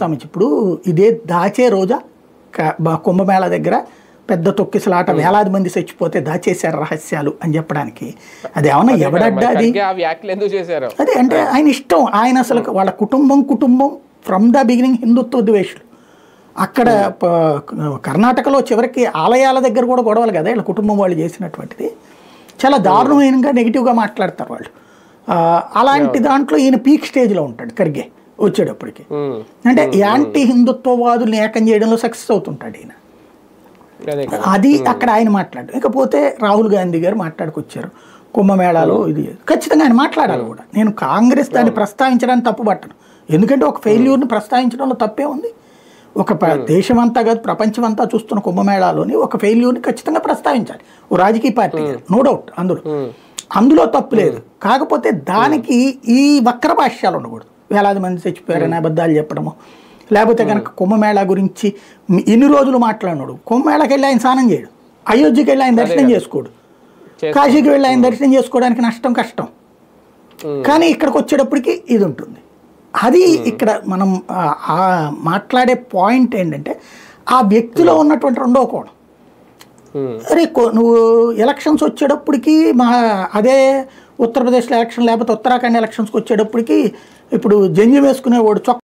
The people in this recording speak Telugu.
ఇప్పుడు ఇదే దాచే రోజా కుంభమేళ దగ్గర పెద్ద తొక్కిసలాట వేలాది మంది చచ్చిపోతే దాచేశారు రహస్యాలు అని చెప్పడానికి అది ఏమన్నా ఎవడడ్డా అది అదే అంటే ఆయన ఇష్టం ఆయన అసలు వాళ్ళ కుటుంబం ఫ్రమ్ ద బిగినింగ్ హిందుత్వ ద్వేషులు అక్కడ కర్ణాటకలో చివరికి ఆలయాల దగ్గర కూడా గొడవలు కదా వీళ్ళ కుటుంబం వాళ్ళు చేసినటువంటిది చాలా దారుణమైనగా నెగిటివ్గా మాట్లాడతారు వాళ్ళు అలాంటి దాంట్లో ఈయన పీక్ స్టేజ్లో ఉంటాడు ఖర్గే వచ్చేటప్పటికి అంటే యాంటీ హిందుత్వవాదుల్ని ఏకం చేయడంలో సక్సెస్ అవుతుంటాడు ఈయన అది అక్కడ ఆయన మాట్లాడు ఇకపోతే రాహుల్ గాంధీ గారు మాట్లాడుకొచ్చారు కుంభమేళాలో ఇది ఖచ్చితంగా ఆయన మాట్లాడాలి కూడా నేను కాంగ్రెస్ దాన్ని ప్రస్తావించడానికి తప్పు పట్టను ఎందుకంటే ఒక ఫెయిల్యూర్ని ప్రస్తావించడంలో తప్పే ఉంది ఒక దేశమంతా కాదు ప్రపంచమంతా చూస్తున్న కుంభమేళాలోని ఒక ఫెయిల్యూర్ని ఖచ్చితంగా ప్రస్తావించాలి ఓ రాజకీయ పార్టీ నో డౌట్ అందులో తప్పు లేదు కాకపోతే దానికి ఈ వక్ర భాష్యాలు ఉండకూడదు వేలాది మంది చచ్చిపోయారని అబద్ధాలు చెప్పడము లేకపోతే కనుక కుంభమేళా గురించి ఇన్ని రోజులు మాట్లాడినాడు కుంభమేళాకి వెళ్ళి ఆయన స్నానం చేయడు అయోధ్యకి వెళ్ళి ఆయన దర్శనం చేసుకోడు కాశీకి వెళ్ళి ఆయన దర్శనం చేసుకోవడానికి కష్టం కానీ ఇక్కడికి వచ్చేటప్పటికి ఇది ఉంటుంది అది ఇక్కడ మనం మాట్లాడే పాయింట్ ఏంటంటే ఆ వ్యక్తిలో ఉన్నటువంటి రెండో కోణం అరే నువ్వు ఎలక్షన్స్ వచ్చేటప్పటికి అదే ఉత్తరప్రదేశ్లో ఎలక్షన్ లేకపోతే ఉత్తరాఖండ్ ఎలక్షన్స్కి వచ్చేటప్పటికి ఇప్పుడు జంజి వేసుకునేవాడు